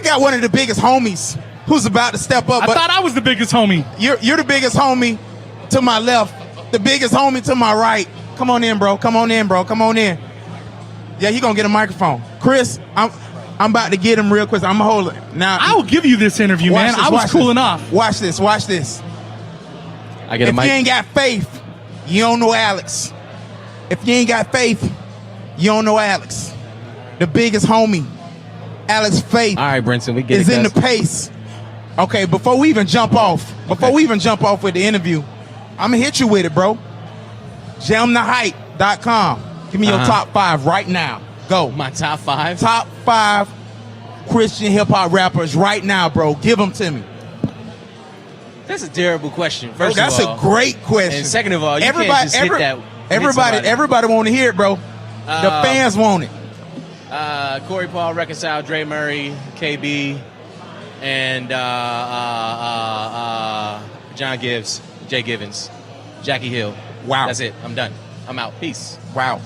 got one of the biggest homies who's about to step up. I thought I was the biggest homie. You're the biggest homie to my left, the biggest homie to my right. Come on in, bro. Come on in, bro. Come on in. Yeah, he gonna get a microphone. Chris, I'm about to get him real quick. I'm gonna hold it. Now I will give you this interview, man. I was cool enough. Watch this. Watch this. I get a mic. If you ain't got faith, you don't know Alex. If you ain't got faith, you don't know Alex. The biggest homie, Alex Faith. All right, Brinson, we get is it. in the pace. Okay, before we even jump off with the interview, I'm gonna hit you with it, bro. JamTheHype.com. Give me your top 5 right now. Go. My top 5? Top 5 Christian hip hop rappers right now, bro. Give them to me. That's a terrible question. First That's of all, a great question. And second of all, you can't just hit that. Everybody want to hear it, bro. The fans want it. Corey Paul, Reconcile, Dre Murray, KB, and John Gibbs, Jay Givens, Jackie Hill. Wow. That's it. I'm done. I'm out. Peace. Wow.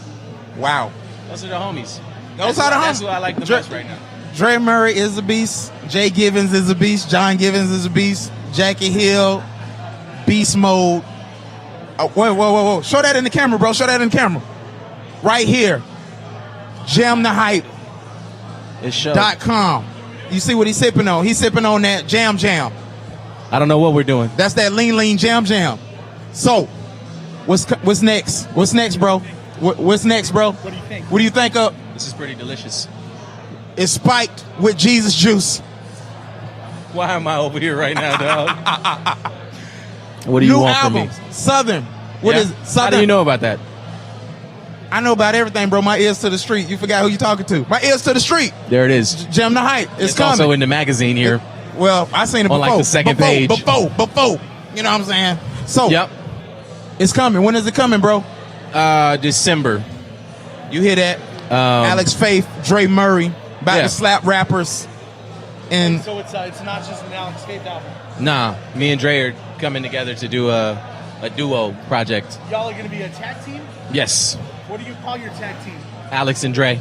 Those are the homies. Those are the homies. That's who I like the most right now. Dre Murray is a beast. Jay Givens is a beast. John Givens is a beast. Jackie Hill, beast mode. Oh, whoa. Show that in the camera, bro. Show that in the camera. Right here. JamTheHype.com. You see what he's sipping on? He's sipping on that jam. I don't know what we're doing. That's that lean jam. So, what's next? What's next, bro? What's next, bro? What do you think? What do you think of? This is pretty delicious. It's spiked with Jesus juice. Why am I over here right now, dog? What do you want from me? Southern. What is it? Southern. How do you know about that? I know about everything, bro. My ears to the street. You forgot who you talking to. My ears to the street. There it is. Jam the Hype. It's coming. Also in the magazine here. Well, I seen it before. On like the second page. Before. You know what I'm saying? So, Yep. It's coming. When is it coming, bro? December. You hear that? Alex Faith, Dre Murray, about to slap rappers. And So it's not just an Alex Faith album. Nah, me and Dre are coming together to do a duo project. Y'all are going to be a tag team? Yes. What do you call your tag team? Alex and Dre.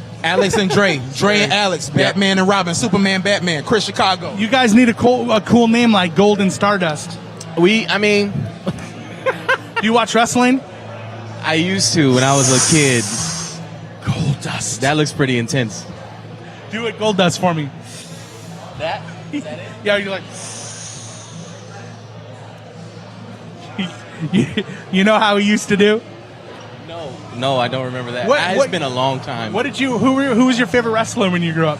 Dre and Alex, Batman and Robin, Superman, Batman, Chris Chicago. You guys need a cool name like Golden Stardust. Do you watch wrestling? I used to when I was a kid. Goldust. That looks pretty intense. Do it Goldust for me. That? Is that it? Yeah, you're like... you know how he used to do? No, I don't remember that. It's been a long time. Who was your favorite wrestler when you grew up?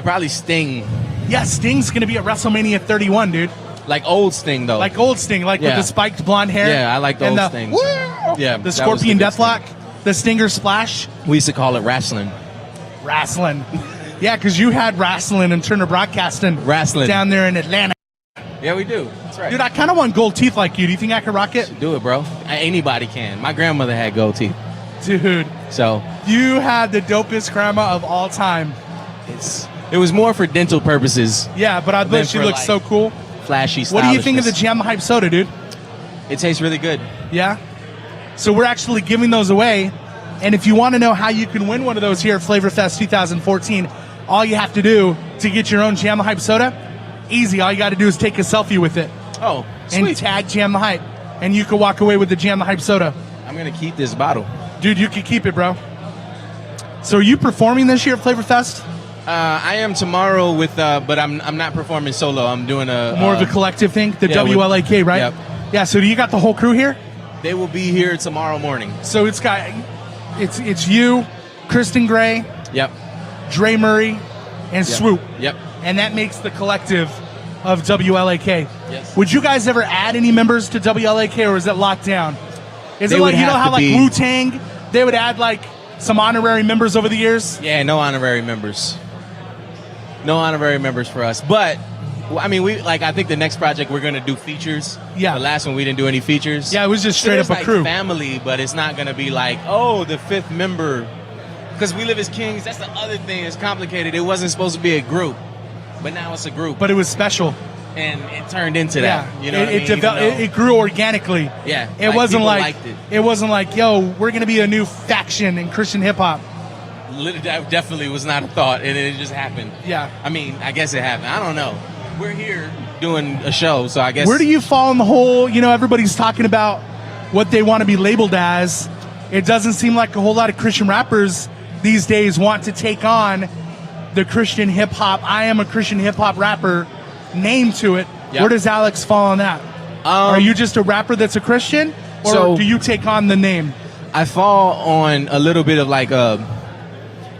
Probably Sting. Yeah, Sting's going to be at WrestleMania 31, dude. Like old Sting, though. Like old Sting, with the spiked blonde hair. Yeah, I like the old Sting. Yeah, the Scorpion Deathlock, the Stinger Splash. We used to call it wrestling. Wrestling. Yeah, because you had wrestling and Turner Broadcasting down there in Atlanta. Yeah, we do. That's right. Dude, I kind of want gold teeth like you. Do you think I could rock it? Do it, bro. Anybody can. My grandmother had gold teeth. Dude. So. You had the dopest grandma of all time. It was more for dental purposes. Yeah, but I bet she looks so cool. Flashy, What do you think of the Jam the Hype soda, dude? It tastes really good. Yeah? So we're actually giving those away. And if you want to know how you can win one of those here at Flavor Fest 2014, all you have to do to get your own Jam the Hype soda, easy. All you got to do is take a selfie with it. Oh, sweet. And tag Jam the Hype. And you can walk away with the Jam the Hype soda. I'm going to keep this bottle. Dude, you can keep it, bro. So are you performing this year at Flavor Fest? I am tomorrow but I'm not performing solo. I'm doing more of a collective thing, the WLAK, right? Yep. Yeah, so do you got the whole crew here? They will be here tomorrow morning. So it's you, Kristen Gray, Dre Murray, and Swoop. Yep. And that makes the collective of WLAK. Yes. Would you guys ever add any members to WLAK, or is it locked down? Is it like, you know how like Wu-Tang, they would add like some honorary members over the years? Yeah, no honorary members. No honorary members for us. But, I mean, I think the next project we're going to do features. Yeah. The last one we didn't do any features. Yeah, it was just straight up a like crew. Family, but it's not going to be like, oh, the fifth member. Because We Live as Kings, that's the other thing. It's complicated. It wasn't supposed to be a group, but now it's a group. But it was special. And it turned into that. You know it grew organically. Yeah. It wasn't like, yo, we're going to be a new faction in Christian hip hop. That definitely was not a thought, and it just happened. Yeah. I mean, I guess it happened. I don't know. We're here doing a show, so I guess. Where do you fall in the whole, everybody's talking about what they want to be labeled as. It doesn't seem like a whole lot of Christian rappers these days want to take on the Christian hip hop, I am a Christian hip hop rapper name to it. Yep. Where does Alex fall on that? Are you just a rapper that's a Christian, or do you take on the name? I fall on a little bit of like a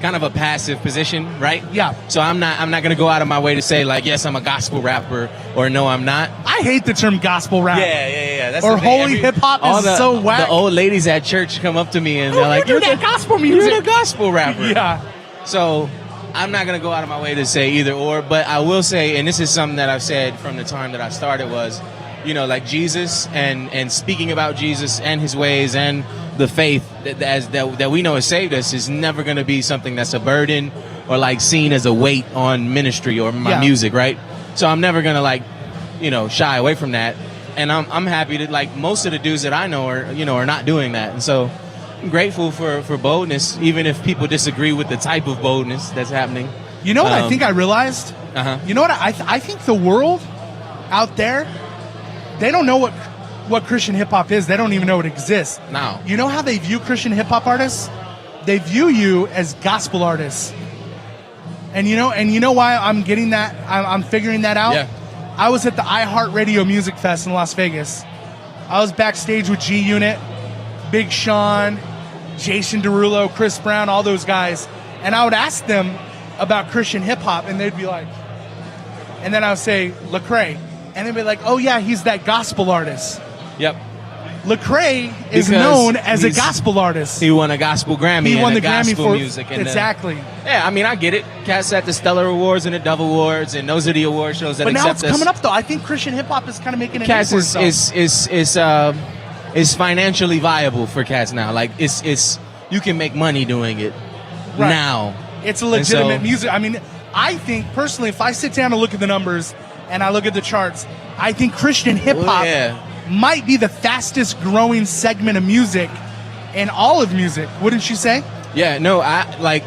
kind of a passive position, right? Yeah. So I'm not going to go out of my way to say like, yes, I'm a gospel rapper, or no, I'm not. I hate the term gospel rap. Yeah. That's or the thing. holy hip hop is so whack. The old ladies at church come up to me and they're like, "You're that gospel music. You're the gospel rapper." Yeah. So I'm not going to go out of my way to say either or, but I will say, and this is something that I've said from the time that I started, was, like Jesus and speaking about Jesus and his ways and the faith that we know has saved us is never going to be something that's a burden or like seen as a weight on ministry or my music, right? So I'm never going to like, shy away from that. And I'm happy that like most of the dudes that I know are not doing that. And so I'm grateful for boldness, even if people disagree with the type of boldness that's happening. You know what I think I realized? Uh-huh. You know what I think the world out there, they don't know what Christian hip hop is. They don't even know it exists. No. You know how they view Christian hip hop artists? They view you as gospel artists. And you know why I'm getting that? I'm figuring that out. Yeah. I was at the iHeartRadio Music Fest in Las Vegas. I was backstage with G Unit, Big Sean, Jason Derulo, Chris Brown, all those guys. And I would ask them about Christian hip hop, and they'd be like, and then I would say, Lecrae. And they'd be like, oh yeah, he's that gospel artist. Yep. Lecrae is Because known as a gospel artist. He won a gospel Grammy. He won and the Grammy gospel for music. And exactly. Yeah, I mean, I get it. Cats at the Stellar Awards and the Dove Awards, and those are the award shows that But now accept it's coming up though. I think Christian hip hop is kind of making it. Cats is financially viable for Cats now. Like it's you can make money doing it now. It's a legitimate music. I mean, I think personally, if I sit down and look at the numbers and I look at the charts, I think Christian hip hop might be the fastest growing segment of music in all of music. Wouldn't you say? Yeah, no, I like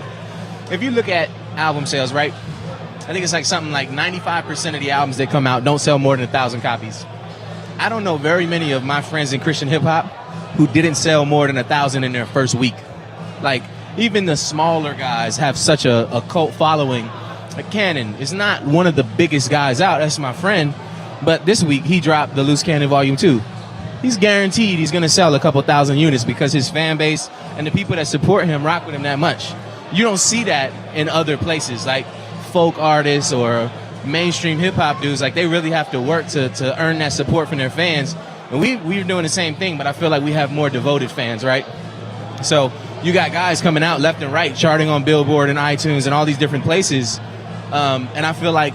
if you look at album sales, right? I think it's like something like 95% of the albums that come out don't sell more than 1,000 copies. I don't know very many of my friends in Christian hip hop who didn't sell more than 1,000 in their first week. Like even the smaller guys have such a cult following. Like Cannon is not one of the biggest guys out. That's my friend. But this week, he dropped the Loose Cannon Volume 2. He's guaranteed he's going to sell a couple thousand units because his fan base and the people that support him rock with him that much. You don't see that in other places, like folk artists or mainstream hip-hop dudes. Like, they really have to work to earn that support from their fans. And we're doing the same thing, but I feel like we have more devoted fans, right? So you got guys coming out left and right, charting on Billboard and iTunes and all these different places. And I feel like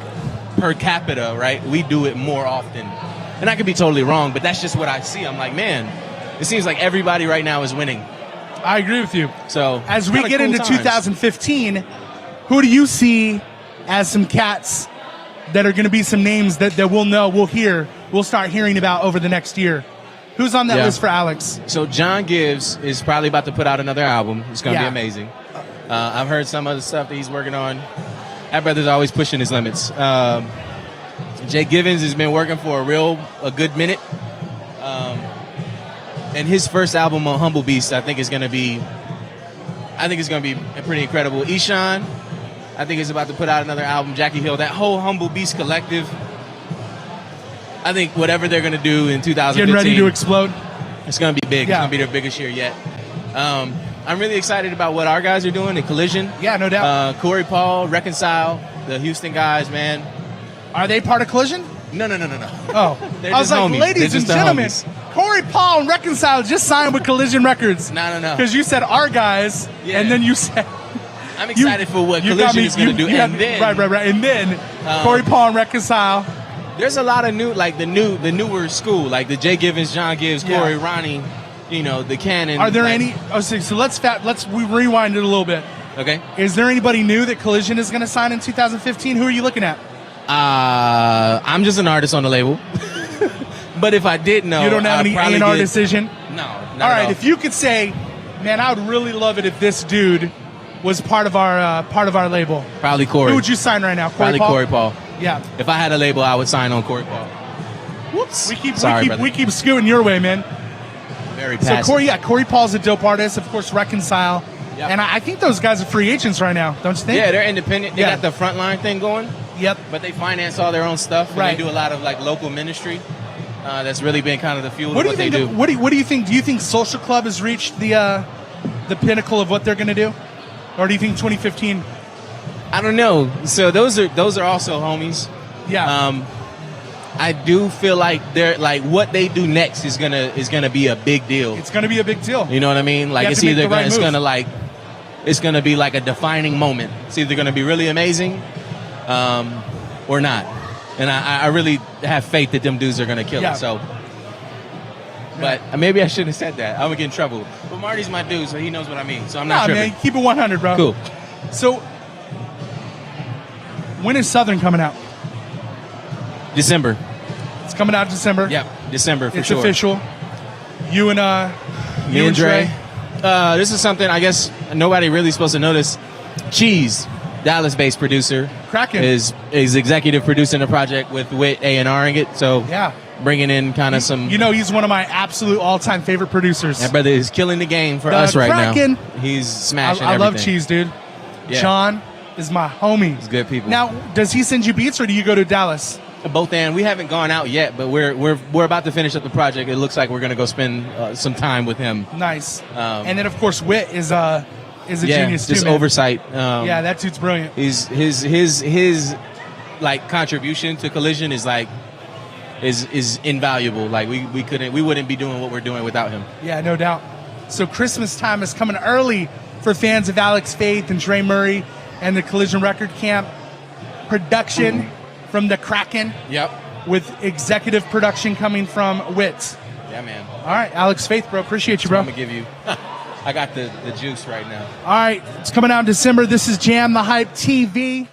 per capita, right, we do it more often. And I could be totally wrong, but that's just what I see. I'm like, man, it seems like everybody right now is winning. I agree with you. So as we get into 2015, who do you see as some cats that are going to be some names that we'll start hearing about over the next year? Who's on that list for Alex? So John Gibbs is probably about to put out another album. It's going to be amazing. I've heard some of the stuff that he's working on. That brother's always pushing his limits. Jay Givens has been working for a good minute. And his first album on Humble Beast, I think it's going to be pretty incredible. Eshawn, I think is about to put out another album. Jackie Hill, that whole Humble Beast collective. I think whatever they're going to do in 2015. Getting ready to explode. It's going to be big. Yeah. It's going to be their biggest year yet. I'm really excited about what our guys are doing in Collision. Yeah, no doubt. Corey Paul, Reconcile, the Houston guys, man. Are they part of Collision? No. Oh. They're I was just like, homies. ladies They're and just the gentlemen, homies. Corey Paul and Reconcile just signed with Collision Records. No. Because you said our guys, and then you said... I'm excited for what Collision is going to do. Right. And then Corey Paul and Reconcile. There's a lot of new, like the newer school, like the Jay Givens, John Gibbs, Corey, Ronnie, the Cannon. Are there any? Oh, so let's rewind it a little bit. Okay. Is there anybody new that Collision is going to sign in 2015? Who are you looking at? I'm just an artist on the label. But if I did know, you don't have any A&R decision. No. All right. If you could say, man, I would really love it if this dude was part of our label. Probably Corey. Who would you sign right now? Probably Corey Paul. Yeah. If I had a label, I would sign on Corey Paul. Whoops. Sorry, we keep scooting your way, man. Very passive. So Corey Paul's a dope artist. Of course, Reconcile. Yep. And I think those guys are free agents right now, don't you think? Yeah, they're independent. They Yeah. got the frontline thing going. Yep. But they finance all their own stuff. And Right. They do a lot of like local ministry. That's really been kind of the fuel What of do you what they think? do. What do you think? Do you think Social Club has reached the pinnacle of what they're going to do, or do you think 2015? I don't know. So those are also homies. Yeah. I do feel like they're like what they do next is gonna be a big deal. It's going to be a big deal. You know what I mean? Like have it's to make either the right it's gonna be like a defining moment. It's either gonna be really amazing, or not. And I really have faith that them dudes are gonna kill Yeah. it. So, but maybe I shouldn't have said that. I would get in trouble. But Marty's my dude, so he knows what I mean. So I'm not tripping. Man, keep it 100, bro. Cool. So, when is Southern coming out? December. It's coming out in December. Yep. December for It's sure. official. You and Me and Dre. This is something I guess nobody really supposed to notice. Cheese, Dallas-based producer, Kraken. is executive producing the project with Wit A&Ring it. So Yeah. bringing in kind of some. You know, he's one of my absolute all-time favorite producers. That brother is killing the game for The us right Kraken. now. He's smashing. I love everything. Cheese, dude. Yeah. John is my homie. He's good people. Now, does he send you beats, or do you go to Dallas? Both and we haven't gone out yet, but we're about to finish up the project. It looks like we're gonna go spend some time with him. Nice. Um, And then, of course, Wit is a genius too, just man. oversight. Yeah, that dude's brilliant. His like contribution to Collision is like is invaluable. Like we wouldn't be doing what we're doing without him. Yeah, no doubt. So Christmas time is coming early for fans of Alex Faith and Dre Murray and the Collision Record Camp. Production from the Kraken Yep. with executive production coming from Wit. Yeah, man. All right, Alex Faith, bro. Appreciate you, bro. I'm gonna give you. I got the juice right now. All right, it's coming out in December. This is Jam the Hype TV.